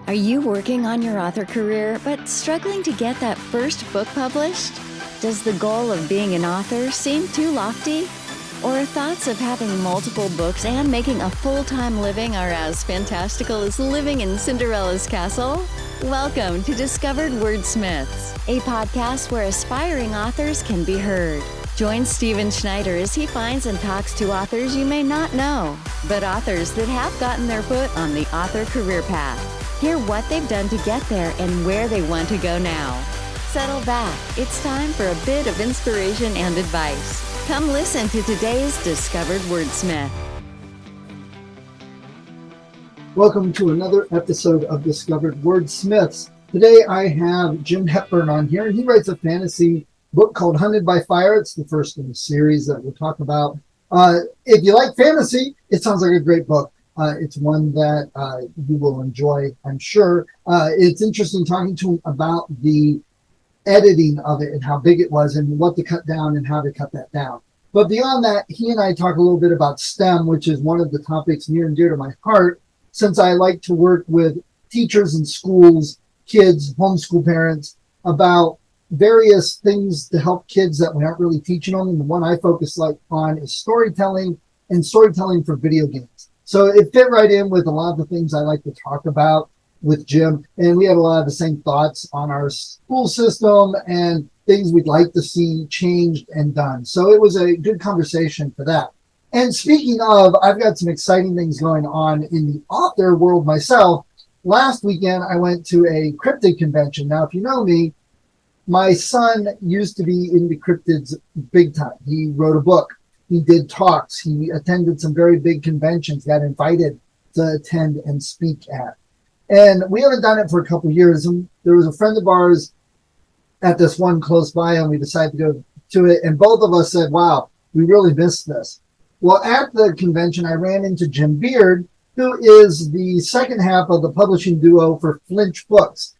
Are you working on your author career but struggling to get that first book published? Does the goal of being an author seem too lofty? Or thoughts of having multiple books and making a full-time living are as fantastical as living in Cinderella's castle? Welcome to Discovered Wordsmiths, a podcast where aspiring authors can be heard. Join Stephen Schneider as he finds and talks to authors you may not know, but authors that have gotten their foot on the author career path. Hear what they've done to get there and where they want to go now. Settle back. It's time for a bit of inspiration and advice. Come listen to today's Discovered Wordsmith. Welcome to another episode of Discovered Wordsmiths. Today I have Jim Hepburn on here, and he writes a fantasy book called Hunted by Fire. It's the first in a series that we'll talk about. If you like fantasy, it sounds like a great book. It's one that you will enjoy, I'm sure. It's interesting talking to him about the editing of it and how big it was and what to cut down and how to cut that down. But beyond that, he and I talk a little bit about STEM, which is one of the topics near and dear to my heart, since I like to work with teachers in schools, kids, homeschool parents, about various things to help kids that we aren't really teaching them. And the one I focus on is storytelling and storytelling for video games. So it fit right in with a lot of the things I like to talk about with Jim. And we had a lot of the same thoughts on our school system and things we'd like to see changed and done. So it was a good conversation for that. And speaking of, I've got some exciting things going on in the author world myself. Last weekend, I went to a cryptid convention. Now, if you know me, my son used to be into cryptids big time. He wrote a book. He did talks. He attended some very big conventions, got invited to attend and speak at. And we haven't done it for a couple of years. And there was a friend of ours at this one close by, and we decided to go to it. And both of us said, wow, we really missed this. Well, at the convention, I ran into Jim Beard, who is the second half of the publishing duo for Flinch Books.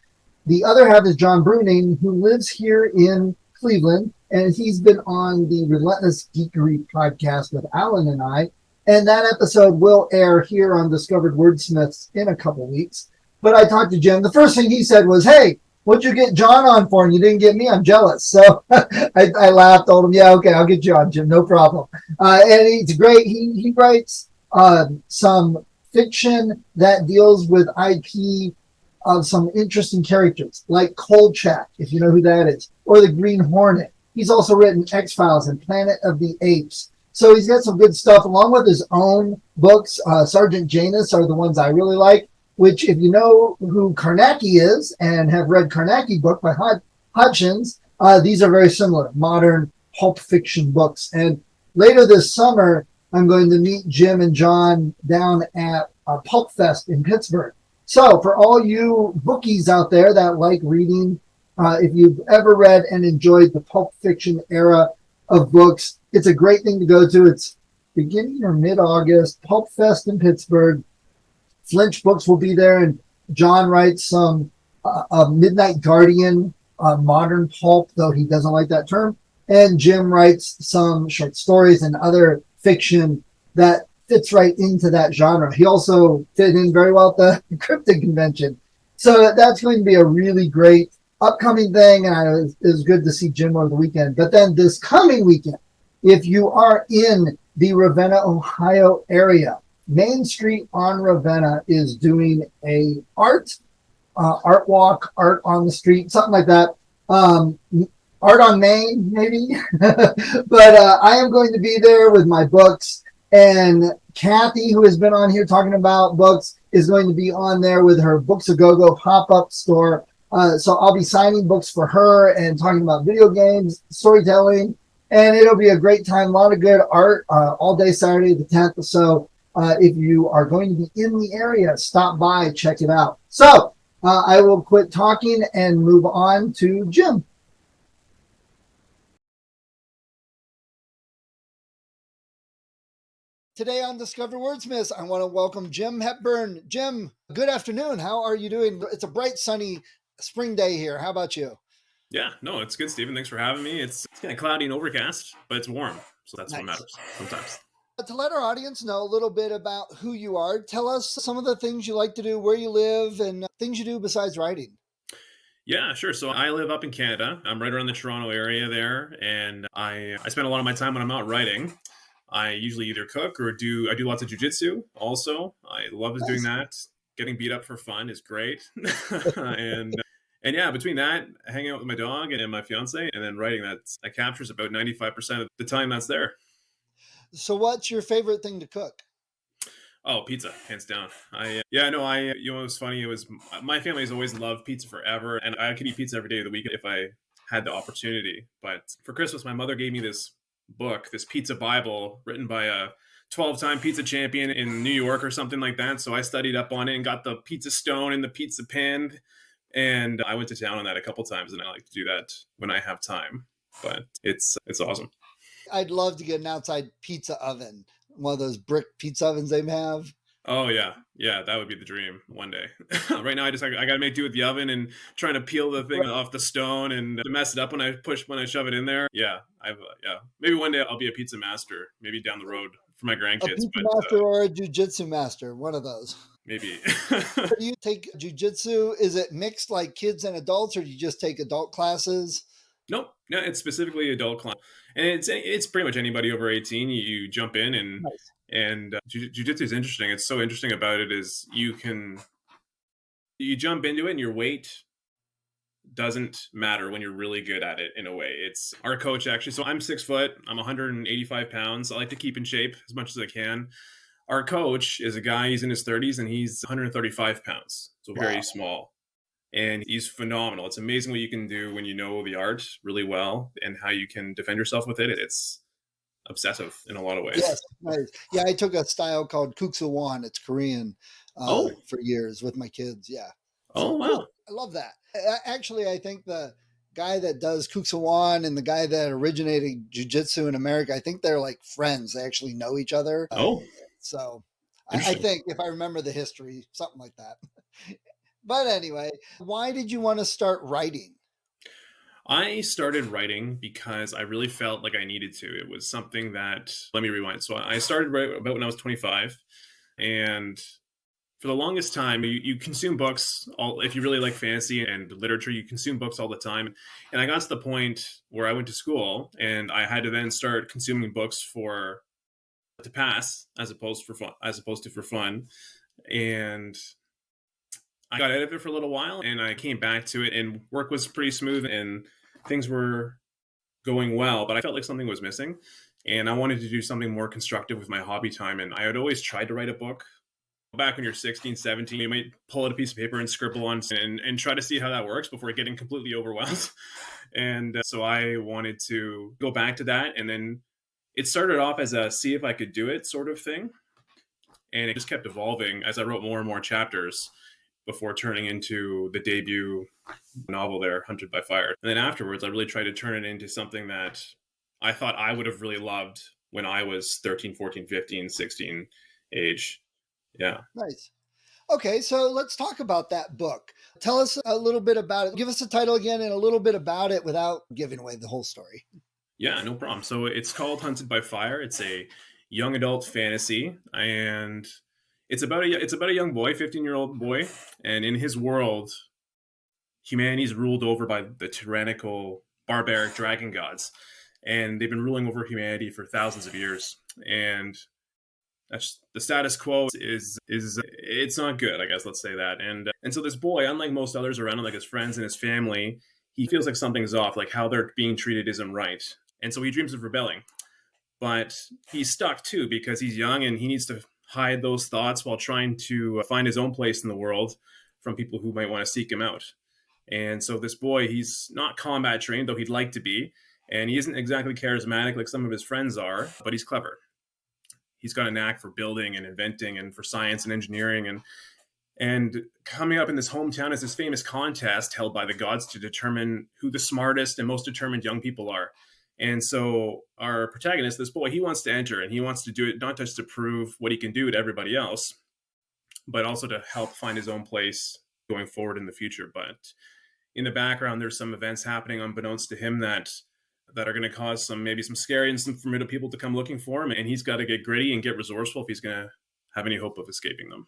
The other half is John Bruning, who lives here in Cleveland, and he's been on the Relentless Geekery podcast with Alan and I. And that episode will air here on Discovered Wordsmiths in a couple weeks. But I talked to Jim. The first thing he said was, hey, what'd you get John on for? And you didn't get me? I'm jealous. So I laughed, told him, yeah, okay, I'll get you on, Jim. No problem. And he's great. He writes some fiction that deals with IP of some interesting characters, like Kolchak, if you know who that is, or the Green Hornet. He's also written X-Files and Planet of the Apes. So he's got some good stuff, along with his own books. Sergeant Janus are the ones I really like, which if you know who Carnacki is and have read Carnacki book by Hutchins, these are very similar, modern pulp fiction books. And later this summer, I'm going to meet Jim and John down at Pulp Fest in Pittsburgh. So for all you bookies out there that like reading, if you've ever read and enjoyed the pulp fiction era of books, it's a great thing to go to. It's beginning or mid-August, Pulp Fest in Pittsburgh. Flinch Books will be there, and John writes some Midnight Guardian, modern pulp, though he doesn't like that term. And Jim writes some short stories and other fiction that fits right into that genre. He also fit in very well at the cryptid convention. So that's going to be a really great upcoming thing, and it was good to see Jim over the weekend. But then this coming weekend, if you are in the Ravenna, Ohio area, Main Street on Ravenna is doing a art walk, art on the street, something like that. Art on Main, maybe. But I am going to be there with my books. And Kathy, who has been on here talking about books, is going to be on there with her Books A Go-Go pop-up store. So I'll be signing books for her and talking about video games, storytelling, and it'll be a great time. A lot of good art all day Saturday the 10th. So if you are going to be in the area, stop by, check it out. So I will quit talking and move on to Jim. Today on Discover Wordsmiths, I want to welcome Jim Hepburn. Jim, good afternoon. How are you doing? It's a bright, sunny spring day here. How about you? Yeah, no, it's good, Stephen. Thanks for having me. It's kind of cloudy and overcast, but it's warm. So that's Nice. what matters sometimes. To let our audience know a little bit about who you are, tell us some of the things you like to do, where you live, and things you do besides writing. Yeah, sure. So I live up in Canada. I'm right around the Toronto area there, and I spend a lot of my time when I'm out writing. I usually either cook or do lots of jujitsu. Also, I love doing Nice. that. Getting beat up for fun is great, and yeah, between that, hanging out with my dog and my fiance, and then writing, that captures about 95% of the time that's there. So, what's your favorite thing to cook? Oh, pizza, hands down. Yeah, no, it was funny. It was my family's always loved pizza forever, and I could eat pizza every day of the week if I had the opportunity. But for Christmas, my mother gave me this book, this pizza Bible, written by a 12-time pizza champion in New York or something like that. So I studied up on it and got the pizza stone and the pizza pan, and I went to town on that a couple times, and I like to do that when I have time. But it's awesome. I'd love to get an outside pizza oven, one of those brick pizza ovens they have. Oh yeah, that would be the dream one day. Right now, I got to make do with the oven and trying to peel the thing off the stone and to mess it up when I shove it in there. Yeah. Maybe one day I'll be a pizza master. Maybe down the road for my A grandkids, pizza but master or a jujitsu master, one of those. maybe. Do you take jujitsu? Is it mixed like kids and adults, or do you just take adult classes? Nope, no, it's specifically adult class, and it's pretty much anybody over 18. You jump in Nice. and jujitsu is interesting. It's so interesting about it is you jump into it and your weight doesn't matter when you're really good at it in a way. It's our coach actually. So I'm 6 foot, I'm 185 pounds. I like to keep in shape as much as I can. Our coach is a guy, he's in his 30s and he's 135 pounds. So very Wow. small. And he's phenomenal. It's amazing what you can do when you know the art really well and how you can defend yourself with it. It's obsessive in a lot of Yes, ways. nice. Yeah, I took a style called Kuksuwan. It's Korean Oh, for years with my kids. Yeah. oh So wow. cool. I love that. Actually, I think the guy that does Kuksuwan and the guy that originated jujitsu in America, I think they're like friends. They actually know each other. Oh, So I interesting. think if I remember the history, something like that. But anyway, why did you want to start writing? I started writing because I really felt like I needed to. It was something that, let me rewind. So I started right about when I was 25. And for the longest time, you consume books. If you really like fantasy and literature, you consume books all the time. And I got to the point where I went to school and I had to then start consuming books to pass as opposed to for fun. And I got out of it for a little while and I came back to it and work was pretty smooth and things were going well, but I felt like something was missing. And I wanted to do something more constructive with my hobby time. And I had always tried to write a book. Back when you're 16, 17, you might pull out a piece of paper and scribble on and try to see how that works before getting completely overwhelmed. And so I wanted to go back to that. And then it started off as a see if I could do it sort of thing. And it just kept evolving as I wrote more and more chapters before turning into the debut novel there, Hunted by Fire. And then afterwards, I really tried to turn it into something that I thought I would have really loved when I was 13, 14, 15, 16 age. Yeah. Nice. Okay, so let's talk about that book. Tell us a little bit about it. Give us the title again and a little bit about it without giving away the whole story. Yeah, no problem. So it's called Hunted by Fire. It's a young adult fantasy, and it's about a young boy, 15-year-old boy, and in his world, humanity is ruled over by the tyrannical, barbaric dragon gods, and they've been ruling over humanity for thousands of years. And that's the status quo is it's not good, I guess. Let's say that. And so this boy, unlike most others around him, like his friends and his family, he feels like something's off, like how they're being treated isn't right, and so he dreams of rebelling. But he's stuck too because he's young and he needs to hide those thoughts while trying to find his own place in the world from people who might want to seek him out. And so this boy, he's not combat trained, though he'd like to be, and he isn't exactly charismatic like some of his friends are, but he's clever. He's got a knack for building and inventing and for science and engineering and coming up in this hometown is this famous contest held by the gods to determine who the smartest and most determined young people are. And so our protagonist, this boy, he wants to enter and he wants to do it not just to prove what he can do to everybody else, but also to help find his own place going forward in the future. But in the background, there's some events happening unbeknownst to him that that are going to cause maybe some scary and some formidable people to come looking for him, and he's got to get gritty and get resourceful if he's going to have any hope of escaping them.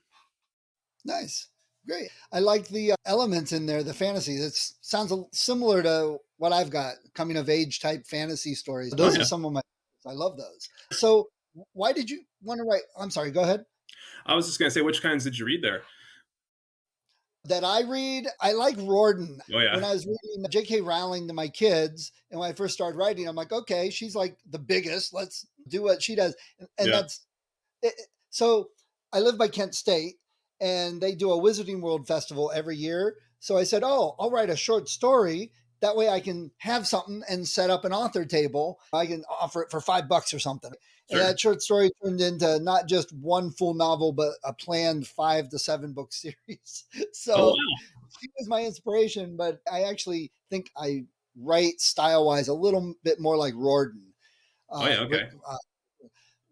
Nice. Great. I like the elements in there, the fantasy. It sounds similar to what I've got, coming of age type fantasy stories. Those are some of my, I love those. So why did you want to write? I'm sorry, go ahead. I was just going to say, which kinds did you read there? That I read, I like Riordan. Oh, yeah. When I was reading J.K. Rowling to my kids, and when I first started writing, I'm like, okay, she's like the biggest. Let's do what she does. And that's it. So I live by Kent State, and they do a Wizarding World Festival every year. So I said, oh, I'll write a short story. That way I can have something and set up an author table. I can offer it for $5 or something. Sure. And that short story turned into not just one full novel, but a planned 5 to 7 book series. So she was my inspiration, but I actually think I write style-wise a little bit more like Riordan. Okay.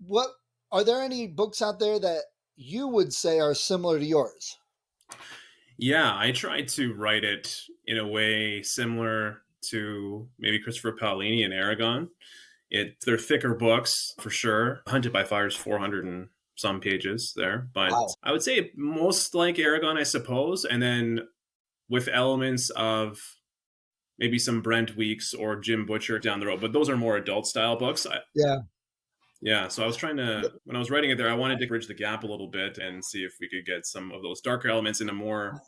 What are there any books out there that you would say are similar to yours? Yeah, I tried to write it in a way similar to maybe Christopher Paolini and Aragon. They're thicker books for sure. Hunted by Fire is 400 and some pages there, but I would say most like Aragon, I suppose, and then with elements of maybe some Brent Weeks or Jim Butcher down the road. But those are more adult style books. Yeah, so I was trying to, when I was writing it there, I wanted to bridge the gap a little bit and see if we could get some of those darker elements in a more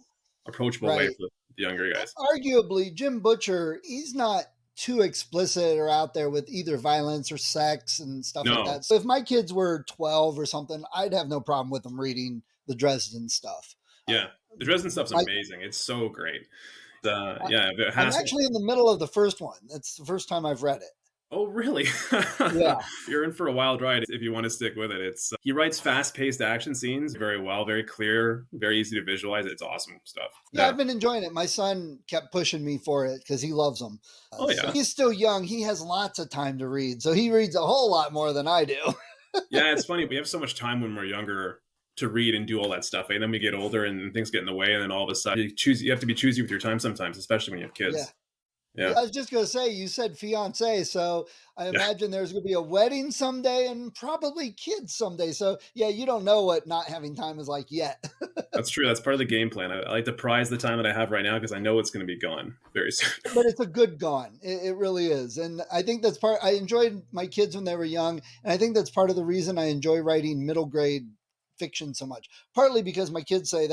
approachable way for the younger guys. Arguably, Jim Butcher, he's not too explicit or out there with either violence or sex and stuff like that. So if my kids were 12 or something, I'd have no problem with them reading the Dresden stuff. Yeah, the Dresden stuff's amazing. It's so great. I'm actually in the middle of the first one. That's the first time I've read it. Oh, really? Yeah. You're in for a wild ride if you want to stick with it. He writes fast-paced action scenes very well, very clear, very easy to visualize. It's awesome stuff. Yeah, I've been enjoying it. My son kept pushing me for it because he loves them. So he's still young. He has lots of time to read. So he reads a whole lot more than I do. Yeah, it's funny. We have so much time when we're younger to read and do all that stuff. And then we get older and things get in the way. And then all of a sudden you have to be choosy with your time sometimes, especially when you have kids. Yeah. I was just going to say, you said fiance, so I imagine there's going to be a wedding someday and probably kids someday. So, you don't know what not having time is like yet. That's true. That's part of the game plan. I like to prize the time that I have right now because I know it's going to be gone very soon. But it's a good gone. It really is. And I think that's I enjoyed my kids when they were young. And I think that's part of the reason I enjoy writing middle grade fiction so much. Partly because my kids say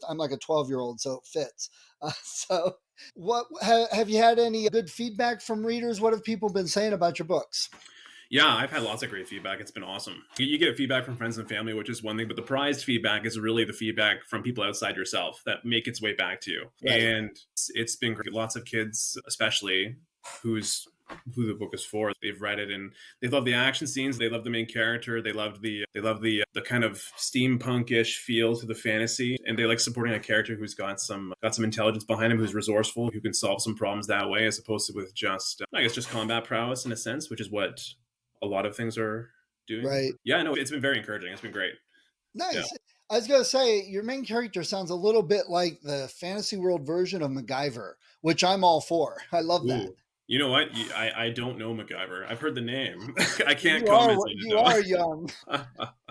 I'm like a 12-year-old, so it fits. What have you had any good feedback from readers? What have people been saying about your books? Yeah, I've had lots of great feedback. It's been awesome. You get feedback from friends and family, which is one thing, but the prized feedback is really the feedback from people outside yourself that make its way back to you. Right. And it's been great. Lots of kids, especially who the book is for, they've read it and they love the action scenes. They love the main character. They love the kind of steampunk-ish feel to the fantasy, and they like supporting a character who's got some intelligence behind him, who's resourceful, who can solve some problems that way, as opposed to with just combat prowess in a sense, which is what a lot of things are doing. Right. Yeah, no, it's been very encouraging. It's been great. Nice. Yeah. I was going to say, your main character sounds a little bit like the fantasy world version of MacGyver, which I'm all for. I love that. You know what? I don't know MacGyver. I've heard the name. I can't comment. You are young.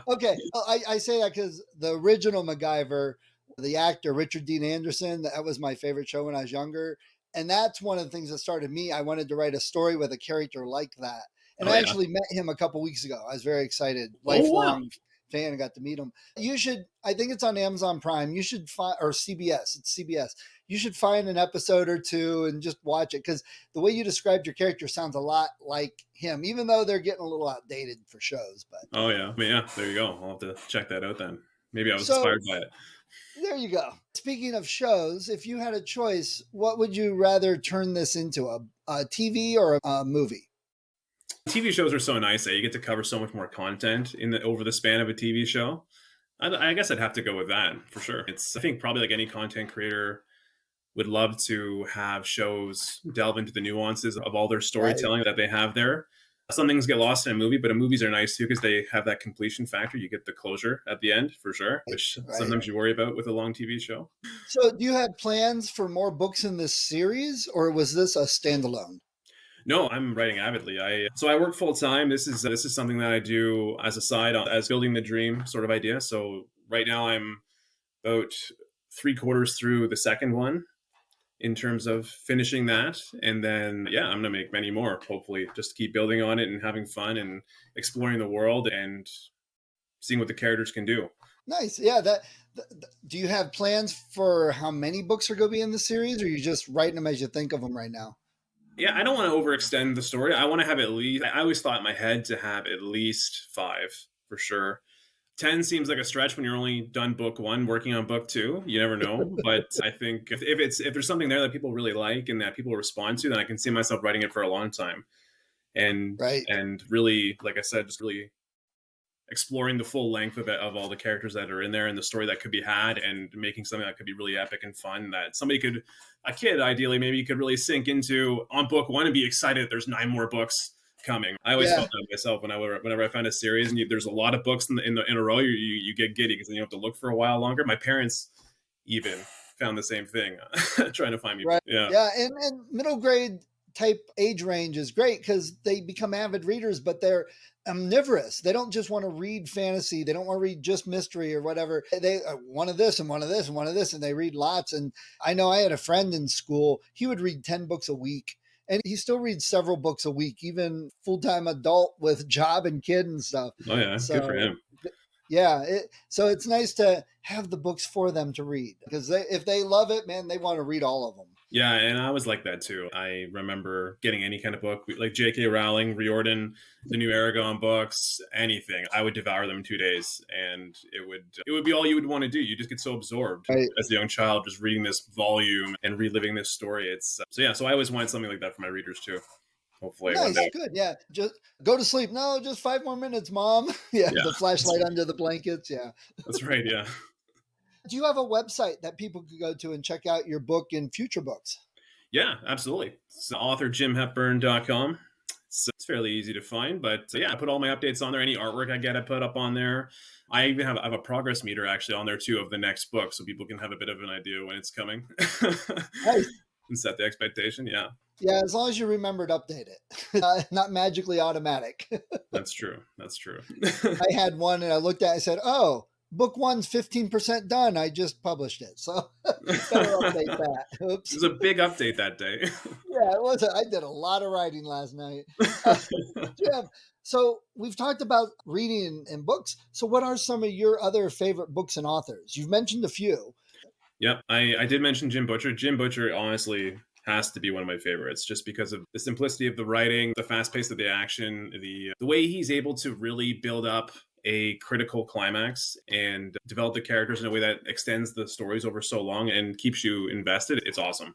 Okay. I say that because the original MacGyver, the actor, Richard Dean Anderson, that was my favorite show when I was younger. And that's one of the things that started me. I wanted to write a story with a character like that. And I actually met him a couple weeks ago. I was very excited. Lifelong fan and got to meet him. You should, I think it's on Amazon Prime. You should find, or CBS, it's CBS. You should find an episode or two and just watch it, because the way you described your character sounds a lot like him, even though they're getting a little outdated for shows. But there you go. I'll have to check that out then. Maybe I was inspired by it. There you go. Speaking of shows, if you had a choice, what would you rather turn this into, a TV or a movie? TV shows are so nice that you get to cover so much more content over the span of a TV show. I guess I'd have to go with that for sure. I think probably like any content creator would love to have shows delve into the nuances of all their storytelling that they have there. Some things get lost in a movie, but movies are nice too because they have that completion factor. You get the closure at the end for sure, which sometimes you worry about with a long TV show. So do you have plans for more books in this series, or was this a standalone? No, I'm writing avidly. I work full time. This is something that I do as a side as building the dream sort of idea. So right now I'm about three quarters through the second one in terms of finishing that, and then yeah, I'm gonna make many more. Hopefully, just keep building on it and having fun and exploring the world and seeing what the characters can do. Nice. Yeah. Do you have plans for how many books are going to be in the series, or are you just writing them as you think of them right now? Yeah, I don't want to overextend the story. I want to have at least. I always thought in my head to have at least five for sure. 10 seems like a stretch when you're only done book one, working on book two. You never know. But I think if there's something there that people really like and that people respond to, then I can see myself writing it for a long time. And Right. and really, like I said, just really exploring the full length of it, of all the characters that are in there and the story that could be had, and making something that could be really epic and fun that a kid ideally maybe could really sink into on book one and be excited that there's 9 more books coming. I always Yeah. felt that myself whenever I found a series and there's a lot of books in a row, you get giddy because then you have to look for a while longer. My parents even found the same thing, trying to find me. Right. Yeah. Yeah. And middle grade type age range is great because they become avid readers, but they're omnivorous. They don't just want to read fantasy. They don't want to read just mystery or whatever. They one of this and one of this and one of this, and they read lots. And I know I had a friend in school, he would read 10 books a week. And he still reads several books a week, even full-time adult with job and kid and stuff. Oh yeah, good for So him. yeah, so it's nice to have the books for them to read because if they love it, man, they want to read all of them. Yeah, and I was like that too. I remember getting any kind of book, like J.K. Rowling, Riordan, the new Aragon books, anything. I would devour them in 2 days, and it would be all you would want to do. You just get so absorbed Right. as a young child, just reading this volume and reliving this story. So yeah. So I always wanted something like that for my readers too. Hopefully one Nice, day. good. Yeah, just go to sleep. No, just 5 more minutes, mom. Yeah, Yeah, the flashlight under the blankets. Yeah. that's right. Yeah. Do you have a website that people could go to and check out your book and future books? Yeah, absolutely. It's authorjimhepburn.com. So it's fairly easy to find, but yeah, I put all my updates on there. Any artwork I get, I put up on there. I have a progress meter actually on there too of the next book, so people can have a bit of an idea when it's coming Nice. and set the expectation. Yeah, Yeah, as long as you remember to update it, not magically automatic. that's true. That's true. I had one and I looked at it and said, oh, book one's 15% done. I just published it. So better update that. It Oops. was a big update that day. Yeah, it was. I did a lot of writing last night. Jeff, so we've talked about reading and books. So what are some of your other favorite books and authors? You've mentioned a few. Yep, I did mention Jim Butcher. Jim Butcher honestly has to be one of my favorites just because of the simplicity of the writing, the fast pace of the action, the way he's able to really build up a critical climax and develop the characters in a way that extends the stories over so long and keeps you invested. It's awesome.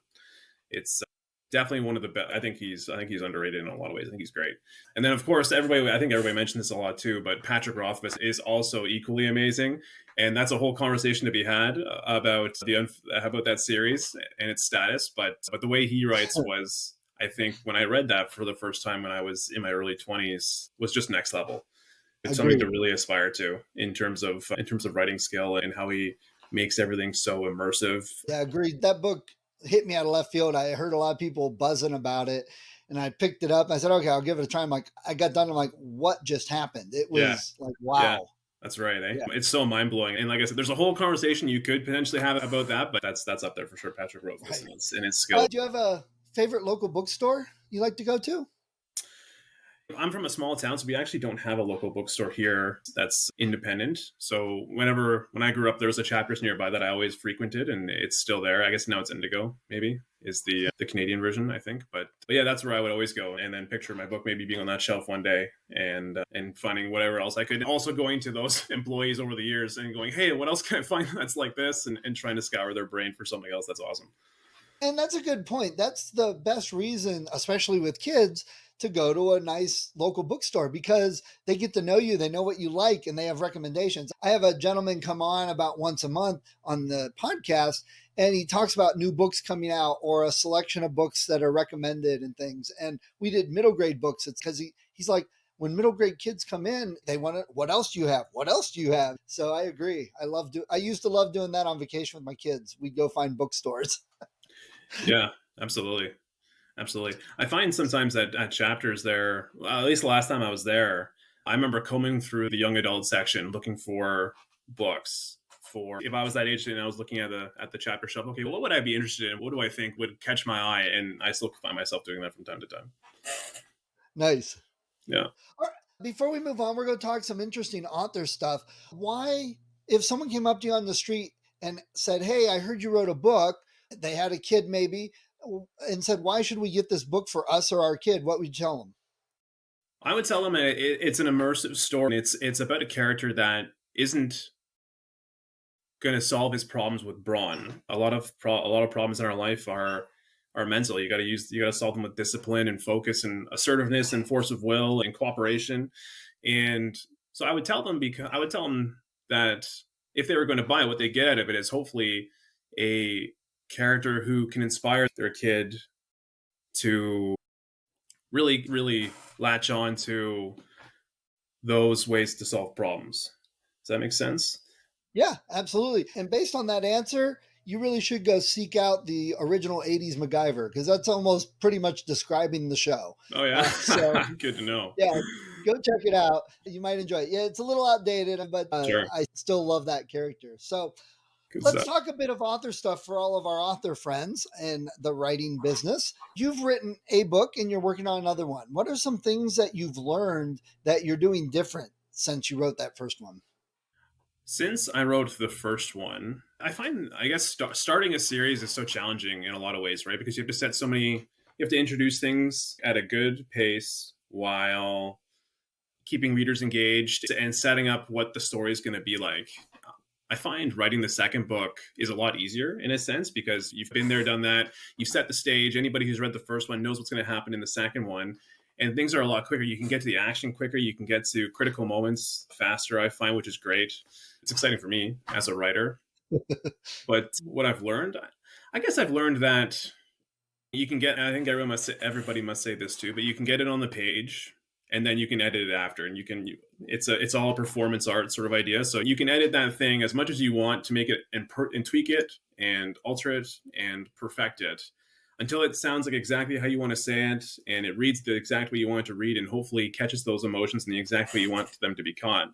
It's definitely one of the best. I think he's underrated in a lot of ways. I think he's great. And then of course I think everybody mentioned this a lot too, but Patrick Rothfuss is also equally amazing. And that's a whole conversation to be had about about that series and its status. But the way he writes was, I think, when I read that for the first time when I was in my early 20s, was just next level. It's something to Agreed. really aspire to in terms of writing skill and how he makes everything so immersive. Yeah, agreed. That book hit me out of left field. I heard a lot of people buzzing about it and I picked it up. I said, okay, I'll give it a try. I'm like, I got done. I'm like, what just happened? It Yeah, was like, yeah. wow. That's right. Eh? Yeah. It's so mind blowing, and like I said, there's a whole conversation you could potentially have about that, but that's up there for sure. Patrick Rothfuss Right. and his skill. Do you have a favorite local bookstore you like to go to? I'm from a small town, so we actually don't have a local bookstore here that's independent. So when I grew up, there was a Chapters nearby that I always frequented, and it's still there. I guess now it's Indigo, maybe is the Canadian version, I think. But yeah, that's where I would always go, and then picture my book maybe being on that shelf one day, and finding whatever else I could. Also going to those employees over the years and going, hey, what else can I find that's like this, and trying to scour their brain for something else that's awesome. And that's a good point. That's the best reason, especially with kids, to go to a nice local bookstore because they get to know you, they know what you like, and they have recommendations. I have a gentleman come on about once a month on the podcast, and he talks about new books coming out or a selection of books that are recommended and things. And we did middle grade books. It's because he's like, when middle grade kids come in, they want to, what else do you have? What else do you have? So I agree. I used to love doing that on vacation with my kids. We'd go find bookstores. Yeah, absolutely. Absolutely. I find sometimes that at chapters there, well, at least the last time I was there, I remember combing through the young adult section looking for books for if I was that age and I was looking at the chapter shelf. Okay, what would I be interested in? What do I think would catch my eye? And I still find myself doing that from time to time. Nice. Yeah. All right. Before we move on, we're going to talk some interesting author stuff. Why, if someone came up to you on the street and said, "Hey, I heard you wrote a book," they had a kid maybe, and said, "Why should we get this book for us or our kid?" What would you tell them? I would tell them it's an immersive story. It's about a character that isn't going to solve his problems with brawn. A lot of problems in our life are mental. You got to solve them with discipline and focus and assertiveness and force of will and cooperation. And so I would tell them that if they were going to buy it, what they get out of it is hopefully a character who can inspire their kid to really latch on to those ways to solve problems. Does that make sense? Yeah, absolutely. And based on that answer, you really should go seek out the original 80s MacGyver because that's almost pretty much describing the show. Oh yeah, So, good to know. yeah, go check it out. You might enjoy it. Yeah, it's a little outdated, but Sure, I still love that character. So, good let's stuff. talk a bit of author stuff for all of our author friends in the writing business. You've written a book and you're working on another one. What are some things that you've learned that you're doing different since you wrote that first one? Since I wrote the first one, I find I guess starting a series is so challenging in a lot of ways, right? Because you have to you have to introduce things at a good pace while keeping readers engaged and setting up what the story is going to be like. I find writing the second book is a lot easier in a sense because you've been there, done that. You've set the stage. Anybody who's read the first one knows what's going to happen in the second one. And things are a lot quicker. You can get to the action quicker. You can get to critical moments faster, I find, which is great. It's exciting for me as a writer. But what I've learned, I guess I've learned that you can get, I think everybody must say this too, but you can get it on the page and then you can edit it after and it's all a performance art sort of idea. So you can edit that thing as much as you want to make it and tweak it and alter it and perfect it until it sounds like exactly how you want to say it and it reads the exact way you want it to read and hopefully catches those emotions in the exact way you want them to be caught.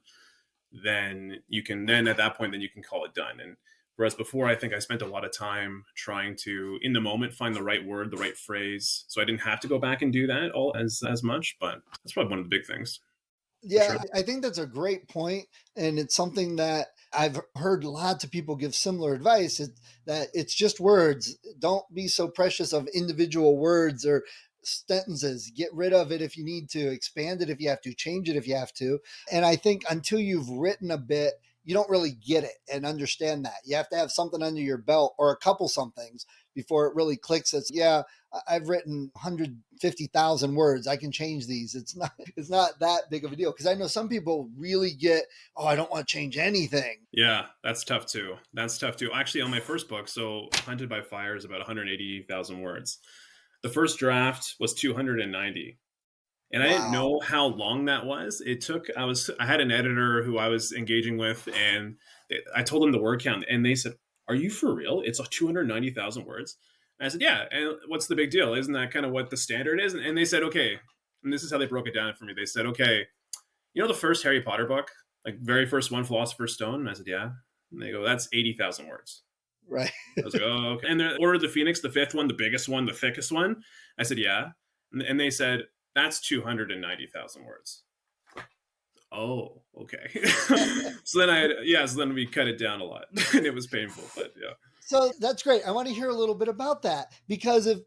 Then at that point then you can call it done. And whereas before, I think I spent a lot of time trying to, in the moment, find the right word, the right phrase. So I didn't have to go back and do that all as much, but that's probably one of the big things. For Yeah, sure. I think that's a great point, and it's something that I've heard lots of people give similar advice. That it's just words. Don't be so precious of individual words or sentences. Get rid of it if you need to, expand it if you have to, change it if you have to. And I think until you've written a bit, you don't really get it and understand that. You have to have something under your belt or a couple somethings before it really clicks. It's yeah, I've written 150,000 words. I can change these. It's not that big of a deal because I know some people really get, oh, I don't want to change anything. Yeah, that's tough too. That's tough too. Actually, on my first book, so Hunted by Fire is about 180,000 words. The first draft was 290. And I didn't Wow. know how long that was. I had an editor who I was engaging with, and I told them the word count, and they said, "Are you for real? It's 290,000 words." And I said, "Yeah." And what's the big deal? Isn't that kind of what the standard is? And they said, "Okay." And this is how they broke it down for me. They said, "Okay, you know the first Harry Potter book, like very first one, Philosopher's Stone." And I said, "Yeah." And they go, "That's 80,000 words." Right. I was like, "Oh, okay." And the Order of the Phoenix, the fifth one, the biggest one, the thickest one. I said, "Yeah." And they said, "That's 290,000 words." Oh, okay. So then we cut it down a lot and it was painful, but yeah. So that's great. I want to hear a little bit about that because if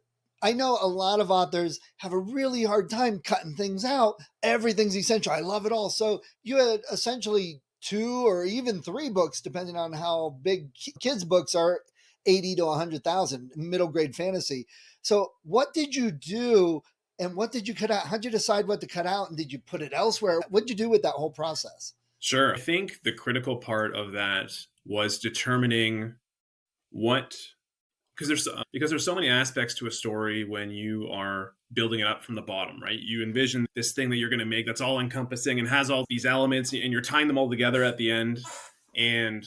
I know a lot of authors have a really hard time cutting things out. Everything's essential. I love it all. So you had essentially two or even three books, depending on how big kids' books are, 80 to 100,000 middle grade fantasy. So what did you do and what did you cut out? How'd you decide what to cut out and did you put it elsewhere? What'd you do with that whole process? Sure. I think the critical part of that was determining what because there's so many aspects to a story when you are building it up from the bottom, right? You envision this thing that you're going to make that's all encompassing and has all these elements and you're tying them all together at the end. And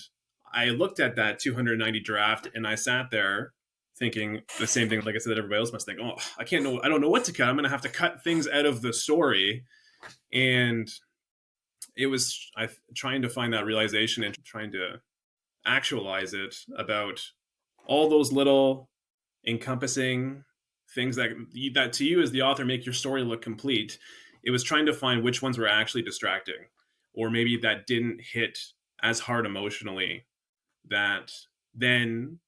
I looked at that 290 draft and I sat there thinking the same thing, like I said, that everybody else must think, oh, I don't know what to cut. I'm going to have to cut things out of the story. And it was trying to find that realization and trying to actualize it about all those little encompassing things that to you as the author make your story look complete. It was trying to find which ones were actually distracting, or maybe that didn't hit as hard emotionally, that then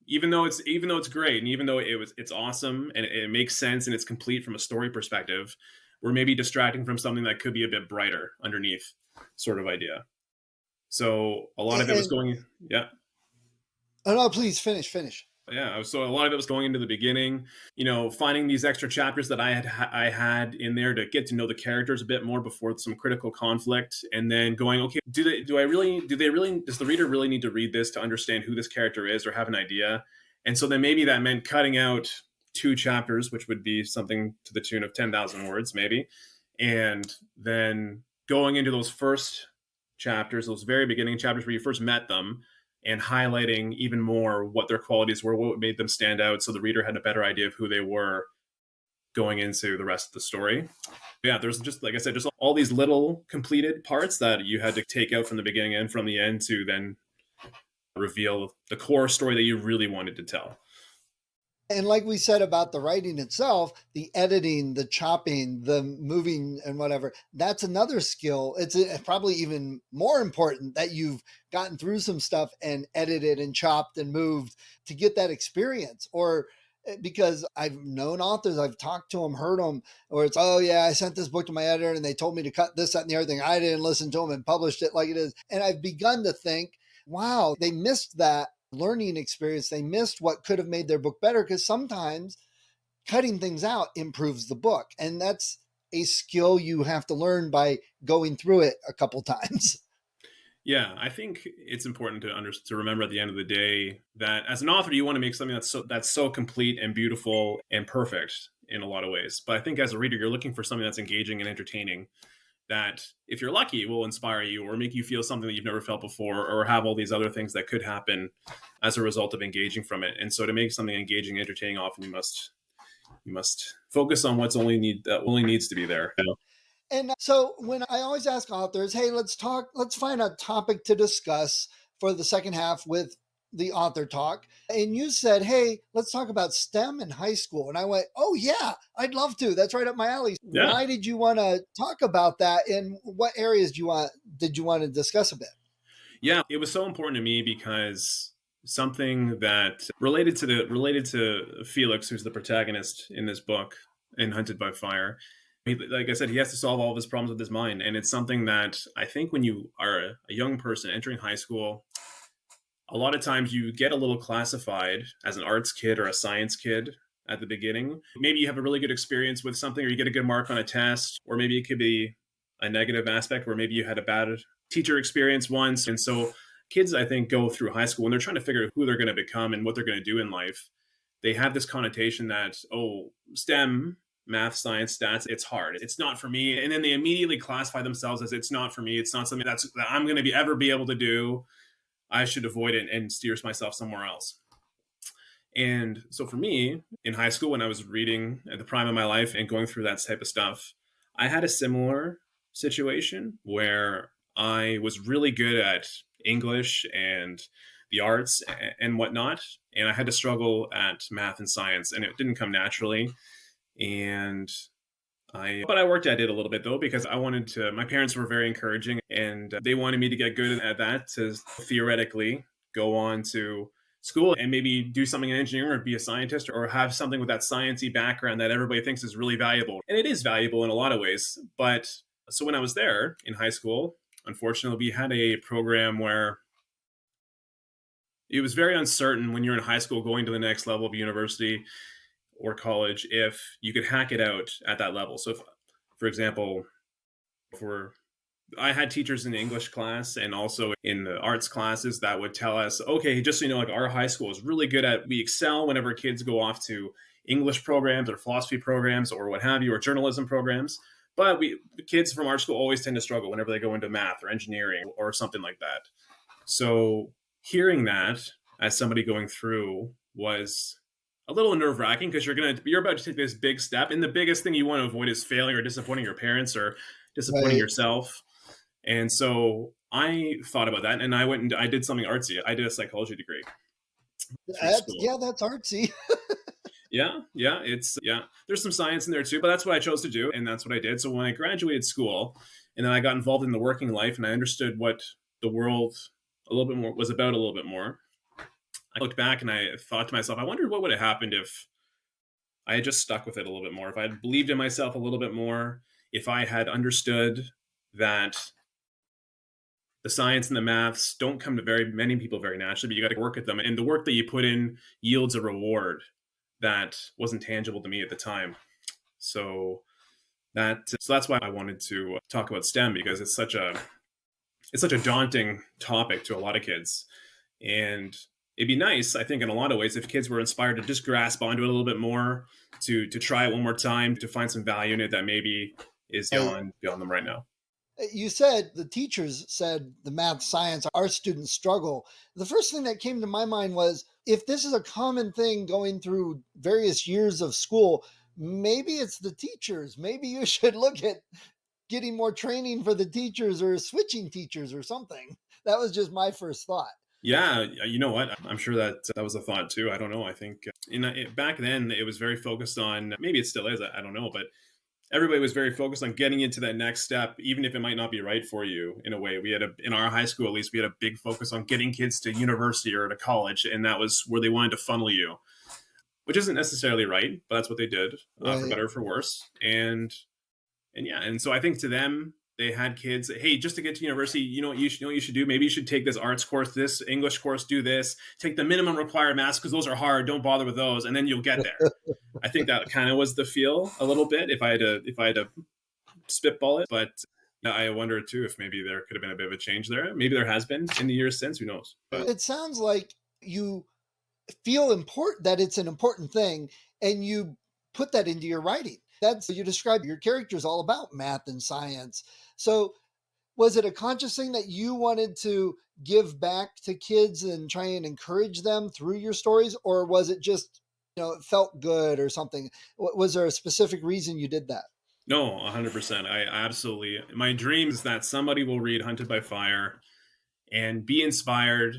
even though it's great, and even though it's awesome and it makes sense and it's complete from a story perspective, we're maybe distracting from something that could be a bit brighter underneath, sort of idea. So a lot of it was going, yeah. Oh no, please finish. Yeah, so a lot of it was going into the beginning, finding these extra chapters that I had in there to get to know the characters a bit more before some critical conflict, and then going, okay, does the reader really need to read this to understand who this character is or have an idea? And so then maybe that meant cutting out 2 chapters, which would be something to the tune of 10,000 words maybe, and then going into those first chapters, those very beginning chapters where you first met them, and highlighting even more what their qualities were, what made them stand out, so the reader had a better idea of who they were going into the rest of the story. Yeah, there's just, like I said, just all these little completed parts that you had to take out from the beginning and from the end to then reveal the core story that you really wanted to tell. And like we said about the writing itself, the editing, the chopping, the moving and whatever, that's another skill. It's probably even more important that you've gotten through some stuff and edited and chopped and moved to get that experience. Or because I've known authors, I've talked to them, heard them, or it's, oh yeah, I sent this book to my editor and they told me to cut this, that, and the other thing. I didn't listen to them and published it like it is. And I've begun to think, wow, they missed that learning experience. They missed what could have made their book better, because sometimes cutting things out improves the book. And that's a skill you have to learn by going through it a couple times. Yeah, I think it's important to remember at the end of the day that as an author, you want to make something that's so complete and beautiful and perfect in a lot of ways. But I think as a reader, you're looking for something that's engaging and entertaining, that if you're lucky will inspire you or make you feel something that you've never felt before, or have all these other things that could happen as a result of engaging from it. And so to make something engaging, entertaining, often you must focus on that only needs to be there. And so when I always ask authors, hey, let's find a topic to discuss for the second half with the author talk. And you said, hey, let's talk about STEM in high school. And I went, oh yeah, I'd love to. That's right up my alley. Yeah. Why did you want to talk about that? And what areas did you want to discuss a bit? Yeah, it was so important to me because something that related to Felix, who's the protagonist in this book, in Hunted by Fire. Like I said, he has to solve all of his problems with his mind. And it's something that I think when you are a young person entering high school, a lot of times you get a little classified as an arts kid or a science kid at the beginning. Maybe you have a really good experience with something, or you get a good mark on a test, or maybe it could be a negative aspect where maybe you had a bad teacher experience once. And so kids, I think, go through high school when they're trying to figure out who they're going to become and what they're going to do in life. They have this connotation that, oh, STEM, math, science, stats, it's hard. It's not for me. And then they immediately classify themselves as, it's not for me. It's not something that I'm going to ever be able to do. I should avoid it and steer myself somewhere else. And so for me, in high school, when I was reading at the prime of my life and going through that type of stuff, I had a similar situation where I was really good at English and the arts and whatnot. And I had to struggle at math and science, and it didn't come naturally. But I worked at it a little bit though, because my parents were very encouraging, and they wanted me to get good at that to theoretically go on to school and maybe do something in engineering or be a scientist or have something with that sciencey background that everybody thinks is really valuable. And it is valuable in a lot of ways. But so when I was there in high school, unfortunately, we had a program where it was very uncertain when you're in high school going to the next level of university or college if you could hack it out at that level. So if, for example, I had teachers in the English class and also in the arts classes that would tell us, okay, just so you know, like our high school is really good we excel whenever kids go off to English programs or philosophy programs or what have you, or journalism programs. But the kids from our school always tend to struggle whenever they go into math or engineering or something like that. So hearing that as somebody going through was a little nerve wracking because you're about to take this big step, and the biggest thing you want to avoid is failing or disappointing your parents or disappointing Right. yourself. And so I thought about that, and I went and I did something artsy. I did a psychology degree through school. That's artsy. Yeah. There's some science in there too, but that's what I chose to do, and that's what I did. So when I graduated school, and then I got involved in the working life, and I understood what the world a little bit more was about a little bit more. I looked back and I thought to myself, I wondered what would have happened if I had just stuck with it a little bit more, if I had believed in myself a little bit more, if I had understood that the science and the maths don't come to very many people very naturally, but you got to work at them. And the work that you put in yields a reward that wasn't tangible to me at the time. So that's why I wanted to talk about STEM, because it's such a daunting topic to a lot of kids. And it'd be nice, I think, in a lot of ways, if kids were inspired to just grasp onto it a little bit more, to try it one more time, to find some value in it that maybe is beyond them right now. You said the teachers said the math, science, our students struggle. The first thing that came to my mind was, if this is a common thing going through various years of school, maybe it's the teachers. Maybe you should look at getting more training for the teachers or switching teachers or something. That was just my first thought. Yeah, you know what? I'm sure that was a thought too. I don't know. I think back then it was very focused on, maybe it still is, I don't know, but everybody was very focused on getting into that next step, even if it might not be right for you. In a way, in our high school, at least, we had a big focus on getting kids to university or to college, and that was where they wanted to funnel you, which isn't necessarily right, but that's what they did, for Right. better or for worse. And yeah, and so I think to them, they had kids, hey, just to get to university, you know what you should do? Maybe you should take this arts course, this English course, do this, take the minimum required maths because those are hard. Don't bother with those, and then you'll get there. I think that kind of was the feel a little bit, if I had to spitball it. But I wonder too if maybe there could have been a bit of a change there. Maybe there has been in the years since. Who knows? But It sounds like you feel important, that it's an important thing, and you put that into your writing. That's, you describe your characters all about math and science. So was it a conscious thing that you wanted to give back to kids and try and encourage them through your stories, or was it just, it felt good or something? Was there a specific reason you did that? no, 100%. I absolutely. My dream is that somebody will read Hunted by Fire and be inspired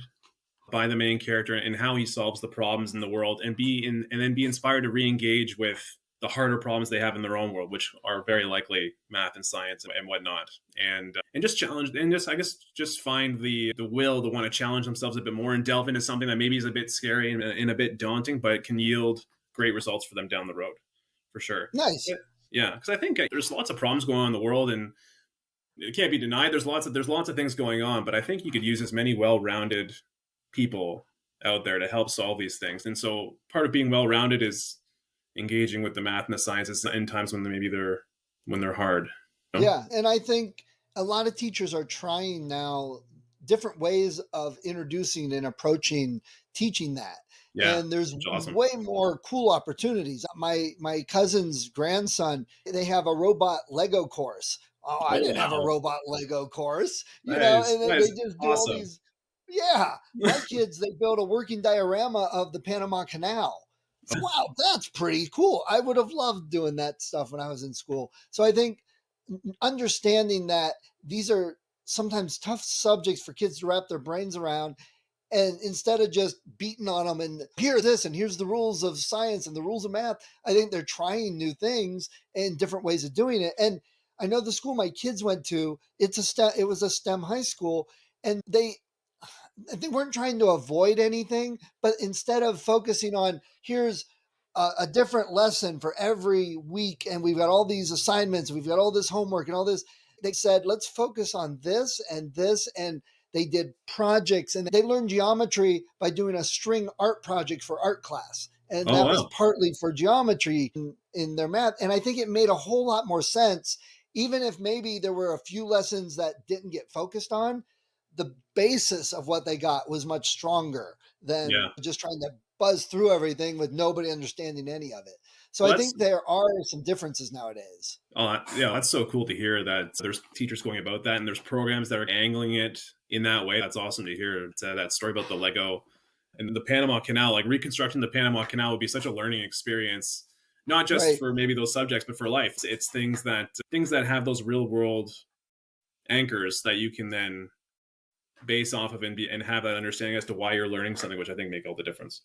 by the main character and how he solves the problems in the world, and then be inspired to re-engage with the harder problems they have in their own world, which are very likely math and science and whatnot, and just challenge, and just, I guess, just find the will to want to challenge themselves a bit more and delve into something that maybe is a bit scary and a bit daunting, but can yield great results for them down the road, for sure. Nice. Yeah, because I think there's lots of problems going on in the world, and it can't be denied. There's lots of things going on, but I think you could use as many well-rounded people out there to help solve these things. And so part of being well-rounded is engaging with the math and the sciences in times when they're hard. You know? Yeah. And I think a lot of teachers are trying now different ways of introducing and approaching teaching that. Yeah, And there's it's awesome. way more cool opportunities. My cousin's grandson, they have a robot Lego course. Oh, I Oh didn't have a wow, robot Lego course, that is and that they is just do all awesome. these. Yeah, my kids, they built a working diorama of the Panama Canal. So, wow, that's pretty cool. I would have loved doing that stuff when I was in school. So I think understanding that these are sometimes tough subjects for kids to wrap their brains around, and instead of just beating on them and here this and here's the rules of science and the rules of math, I think they're trying new things and different ways of doing it. And I know the school my kids went to, it was a STEM high school, and they weren't trying to avoid anything, but instead of focusing on here's a different lesson for every week, and we've got all these assignments, we've got all this homework and all this, they said, let's focus on this and this. And they did projects, and they learned geometry by doing a string art project for art class. And Oh that was wow, partly for geometry in their math. And I think it made a whole lot more sense, even if maybe there were a few lessons that didn't get focused on. The basis of what they got was much stronger than yeah. just trying to buzz through everything with nobody understanding any of it. So I Well, that's think there are some differences nowadays. yeah, that's so cool to hear that there's teachers going about that, and there's programs that are angling it in that way. That's awesome to hear. That story about the Lego. And the Panama Canal, like reconstructing the Panama Canal would be such a learning experience, not just Right. for maybe those subjects, but for life. It's things that have those real world anchors that you can then base off of and have that understanding as to why you're learning something, which I think make all the difference.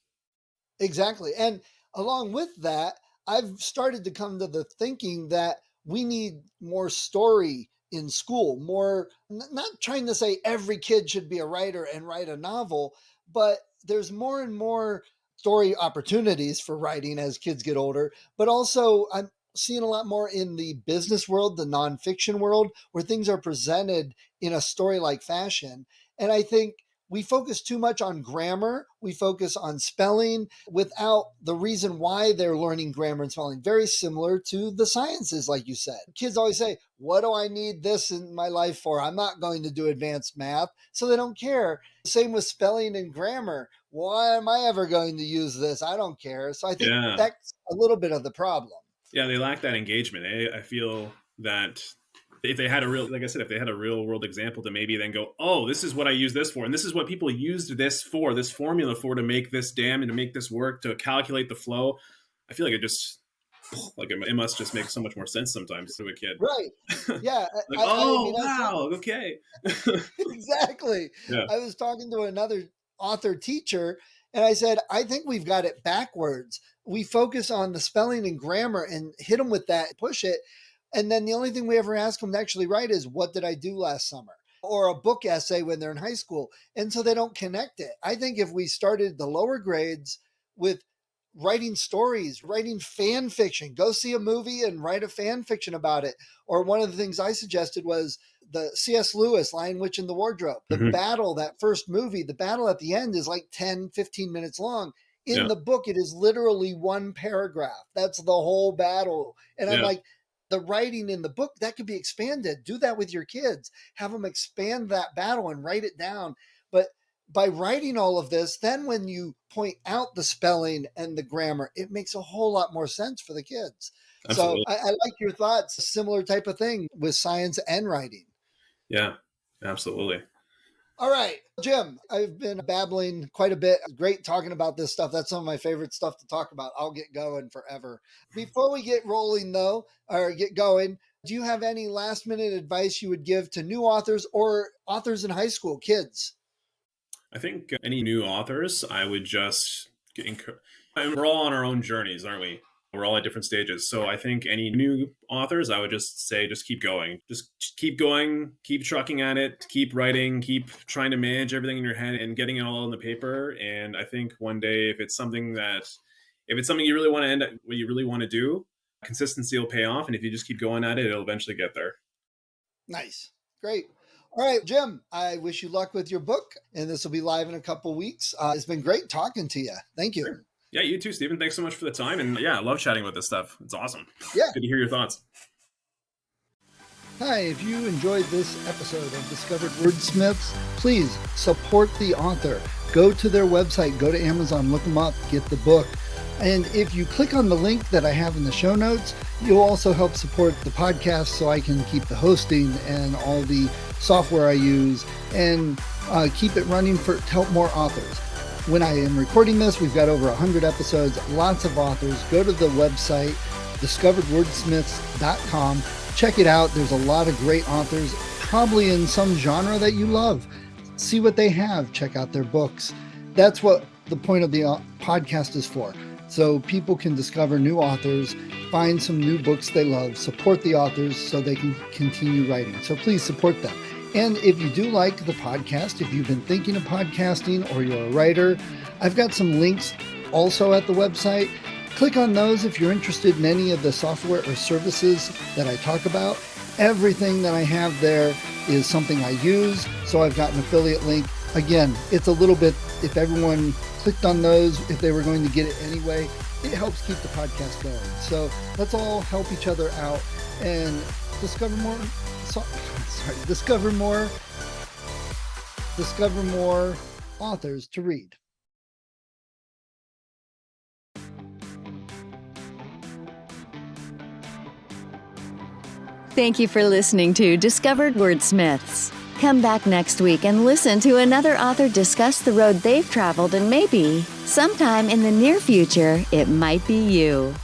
Exactly. And along with that, I've started to come to the thinking that we need more story in school, more, not trying to say every kid should be a writer and write a novel, but there's more and more story opportunities for writing as kids get older. But also, I'm seeing a lot more in the business world, the nonfiction world, where things are presented in a story like fashion. And I think we focus too much on grammar. We focus on spelling without the reason why they're learning grammar and spelling. Very similar to the sciences, like you said. Kids always say, what do I need this in my life for? I'm not going to do advanced math. So they don't care. Same with spelling and grammar. Why am I ever going to use this? I don't care. So I think Yeah. that's a little bit of the problem. Yeah, they lack that engagement. I feel that if they had a real, like I said, if they had a real world example to maybe then go, oh, this is what I use this for, and this is what people used this for, this formula for, to make this dam and to make this work, to calculate the flow. I feel like it must just make so much more sense sometimes to a kid. Right. Yeah. Like, I oh mean, I saw, wow, okay. exactly. Yeah. I was talking to another author teacher and I said, I think we've got it backwards. We focus on the spelling and grammar and hit them with that, push it. And then the only thing we ever ask them to actually write is, what did I do last summer? Or a book essay when they're in high school. And so they don't connect it. I think if we started the lower grades with writing stories, writing fan fiction, go see a movie and write a fan fiction about it. Or one of the things I suggested was the C.S. Lewis, Lion, Witch, and the Wardrobe. The Mhm. battle, that first movie, the battle at the end is like 10, 15 minutes long. In Yeah. the book, it is literally one paragraph. That's the whole battle. And I'm Yeah. like, the writing in the book, that could be expanded. Do that with your kids. Have them expand that battle and write it down. But by writing all of this, then when you point out the spelling and the grammar, it makes a whole lot more sense for the kids. So Absolutely. I like your thoughts. Similar type of thing with science and writing. Yeah. Absolutely. All right, Jim, I've been babbling quite a bit. Great talking about this stuff. That's some of my favorite stuff to talk about. I'll get going forever. Before we get rolling, though, or get going, do you have any last minute advice you would give to new authors or authors in high school, kids? I think any new authors, I would just and we're all on our own journeys, aren't we? We're all at different stages. So I think any new authors, I would just say, just keep going. Just keep going, keep trucking at it, keep writing, keep trying to manage everything in your head and getting it all on the paper. And I think one day, if it's something you really want to what you really want to do, consistency will pay off. And if you just keep going at it, it'll eventually get there. Nice. Great. All right, Jim, I wish you luck with your book, and this will be live in a couple weeks. It's been great talking to you. Thank you. Sure. Yeah, you too, Stephen. Thanks so much for the time. And yeah, I love chatting about this stuff. It's awesome. Yeah. Good to hear your thoughts. Hi, if you enjoyed this episode of Discovered Wordsmiths, please support the author. Go to their website, go to Amazon, look them up, get the book. And if you click on the link that I have in the show notes, you'll also help support the podcast so I can keep the hosting and all the software I use and keep it running to help more authors. When I am recording this, we've got over 100 episodes, lots of authors. Go to the website, discoveredwordsmiths.com. Check it out. There's a lot of great authors, probably in some genre that you love. See what they have. Check out their books. That's what the point of the podcast is for. So people can discover new authors, find some new books they love, support the authors so they can continue writing. So please support them. And if you do like the podcast, if you've been thinking of podcasting or you're a writer, I've got some links also at the website. Click on those if you're interested in any of the software or services that I talk about. Everything that I have there is something I use, so I've got an affiliate link. Again, it's a little bit, if everyone clicked on those, if they were going to get it anyway, it helps keep the podcast going. So let's all help each other out and discover more authors to read. Thank you for listening to Discovered Wordsmiths. Come back next week and listen to another author discuss the road they've traveled, and maybe, sometime in the near future, it might be you.